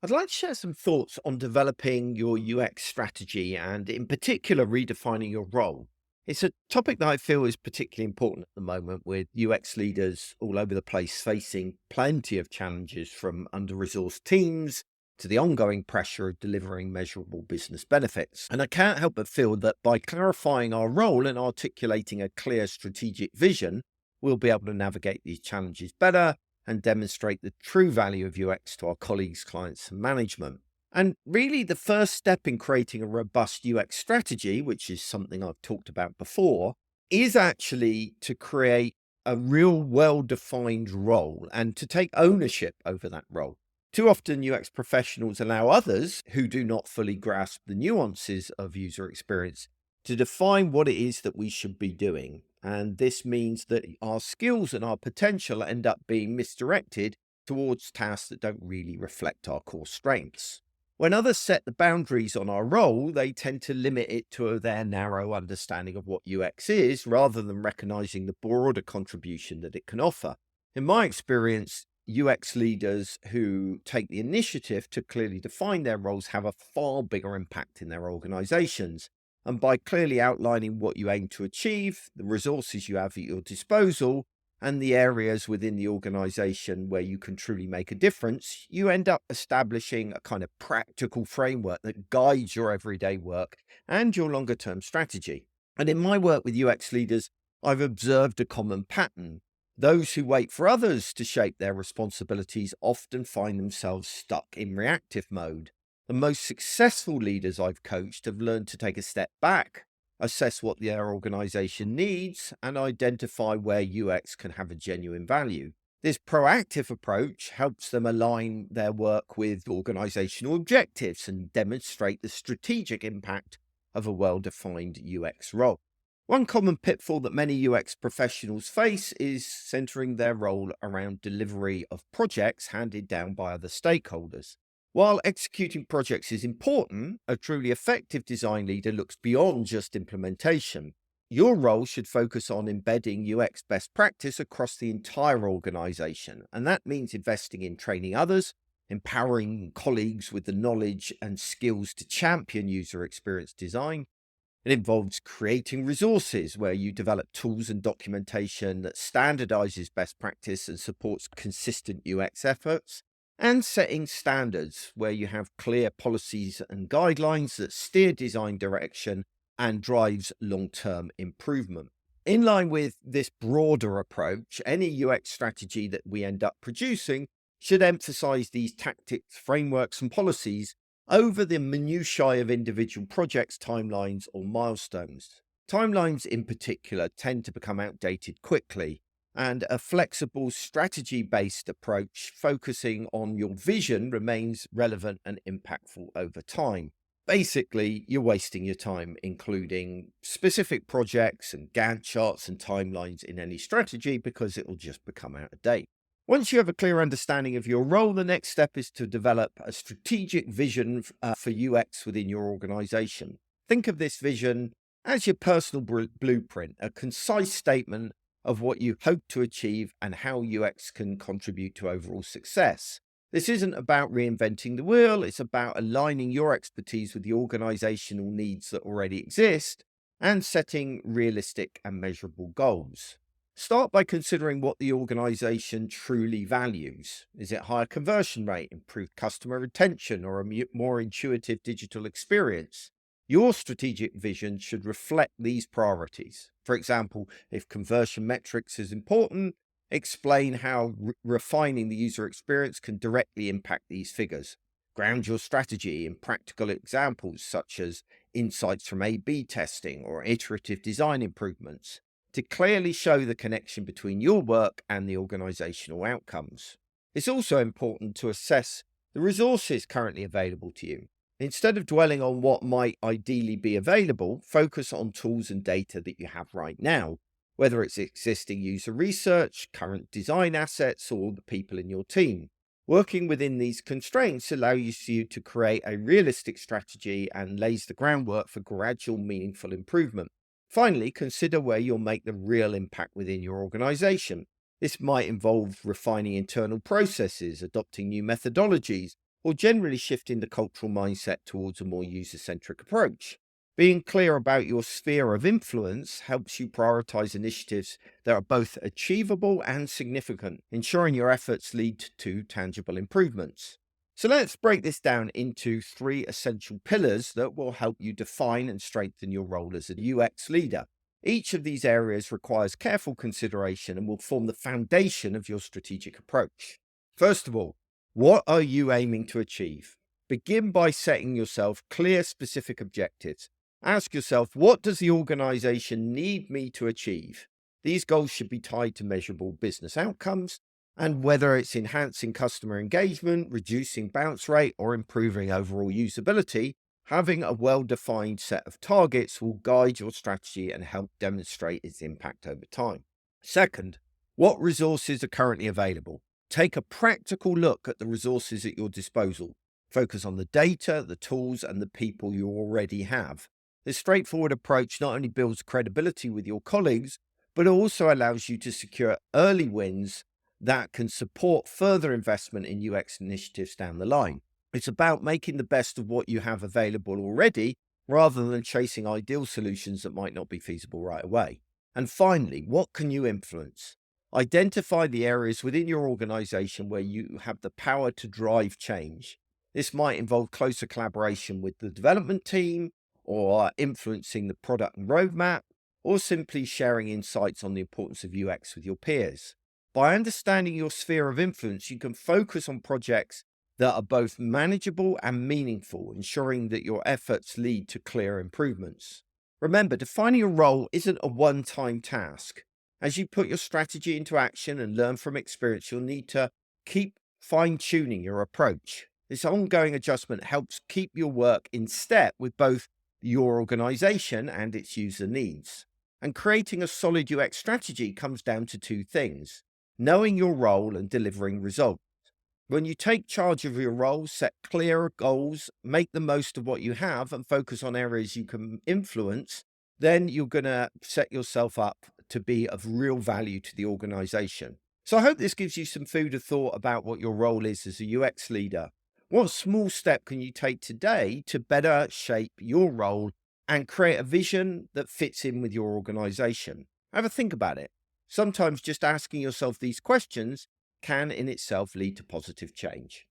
I'd like to share some thoughts on developing your UX strategy and, in particular, redefining your role. It's a topic that I feel is particularly important at the moment, with UX leaders all over the place facing plenty of challenges, from under resourced teams to the ongoing pressure of delivering measurable business benefits. And I can't help but feel that by clarifying our role and articulating a clear strategic vision, we'll be able to navigate these challenges better and demonstrate the true value of UX to our colleagues, clients, and management. And really, the first step in creating a robust UX strategy, which is something I've talked about before, is actually to create a real well defined role and to take ownership over that role. Too often, UX professionals allow others who do not fully grasp the nuances of user experience to define what it is that we should be doing. And this means that our skills and our potential end up being misdirected towards tasks that don't really reflect our core strengths. When others set the boundaries on our role, they tend to limit it to their narrow understanding of what UX is rather than recognizing the broader contribution that it can offer. In my experience, UX leaders who take the initiative to clearly define their roles have a far bigger impact in their organizations. And by clearly outlining what you aim to achieve, the resources you have at your disposal, and the areas within the organization where you can truly make a difference, you end up establishing a kind of practical framework that guides your everyday work and your longer term strategy. And in my work with UX leaders, I've observed a common pattern. Those who wait for others to shape their responsibilities often find themselves stuck in reactive mode. The most successful leaders I've coached have learned to take a step back, assess what their organization needs, and identify where UX can have a genuine value. This proactive approach helps them align their work with organizational objectives and demonstrate the strategic impact of a well defined UX role. One common pitfall that many UX professionals face is centering their role around delivery of projects handed down by other stakeholders. While executing projects is important, a truly effective design leader looks beyond just implementation. Your role should focus on embedding UX best practice across the entire organization, and that means investing in training others, empowering colleagues with the knowledge and skills to champion user experience design. It involves creating resources where you develop tools and documentation that standardizes best practice and supports consistent UX efforts, and setting standards where you have clear policies and guidelines that steer design direction and drives long-term improvement. In line with this broader approach, any UX strategy that we end up producing should emphasize these tactics, frameworks, and policies over the minutiae of individual projects, timelines, or milestones. Timelines in particular tend to become outdated quickly, and a flexible strategy based approach focusing on your vision remains relevant and impactful over time. Basically, you're wasting your time including specific projects and Gantt charts and timelines in any strategy because it will just become out of date. Once you have a clear understanding of your role, the next step is to develop a strategic vision for UX within your organization. Think of this vision as your personal blueprint, a concise statement of what you hope to achieve and how UX can contribute to overall success. This isn't about reinventing the wheel, it's about aligning your expertise with the organizational needs that already exist and setting realistic and measurable goals. Start by considering what the organization truly values. Is it higher conversion rate, improved customer retention, or a more intuitive digital experience? Your strategic vision should reflect these priorities. For example, if conversion metrics is important, explain how refining the user experience can directly impact these figures. Ground your strategy in practical examples such as insights from A/B testing or iterative design improvements to clearly show the connection between your work and the organizational outcomes. It's also important to assess the resources currently available to you. Instead of dwelling on what might ideally be available, focus on tools and data that you have right now, whether it's existing user research, current design assets, or the people in your team. Working within these constraints allows you to create a realistic strategy and lays the groundwork for gradual, meaningful improvement. Finally, consider where you'll make the real impact within your organization. This might involve refining internal processes, adopting new methodologies, or generally shifting the cultural mindset towards a more user centric approach. Being clear about your sphere of influence helps you prioritize initiatives that are both achievable and significant, ensuring your efforts lead to tangible improvements. So let's break this down into three essential pillars that will help you define and strengthen your role as a UX leader. Each of these areas requires careful consideration and will form the foundation of your strategic approach. First of all, what are you aiming to achieve? Begin by setting yourself clear, specific objectives. Ask yourself, what does the organization need me to achieve? These goals should be tied to measurable business outcomes, and whether it's enhancing customer engagement, reducing bounce rate, or improving overall usability, having a well-defined set of targets will guide your strategy and help demonstrate its impact over time. Second, what resources are currently available? Take a practical look at the resources at your disposal. Focus on the data, the tools, and the people you already have. This straightforward approach not only builds credibility with your colleagues, but also allows you to secure early wins that can support further investment in UX initiatives down the line. It's about making the best of what you have available already rather than chasing ideal solutions that might not be feasible right away. And finally, what can you influence? Identify the areas within your organization where you have the power to drive change. This might involve closer collaboration with the development team, or influencing the product and roadmap, or simply sharing insights on the importance of UX with your peers. By understanding your sphere of influence, you can focus on projects that are both manageable and meaningful, ensuring that your efforts lead to clear improvements. Remember, defining a role isn't a one-time task. As you put your strategy into action and learn from experience, you'll need to keep fine-tuning your approach. This ongoing adjustment helps keep your work in step with both your organization and its user needs. And creating a solid UX strategy comes down to two things: knowing your role and delivering results. When you take charge of your role, set clear goals, make the most of what you have, and focus on areas you can influence, then you're going to set yourself up to be of real value to the organization. So I hope this gives you some food for thought about what your role is as a UX leader. What small step can you take today to better shape your role and create a vision that fits in with your organization? Have a think about it. Sometimes just asking yourself these questions can in itself lead to positive change.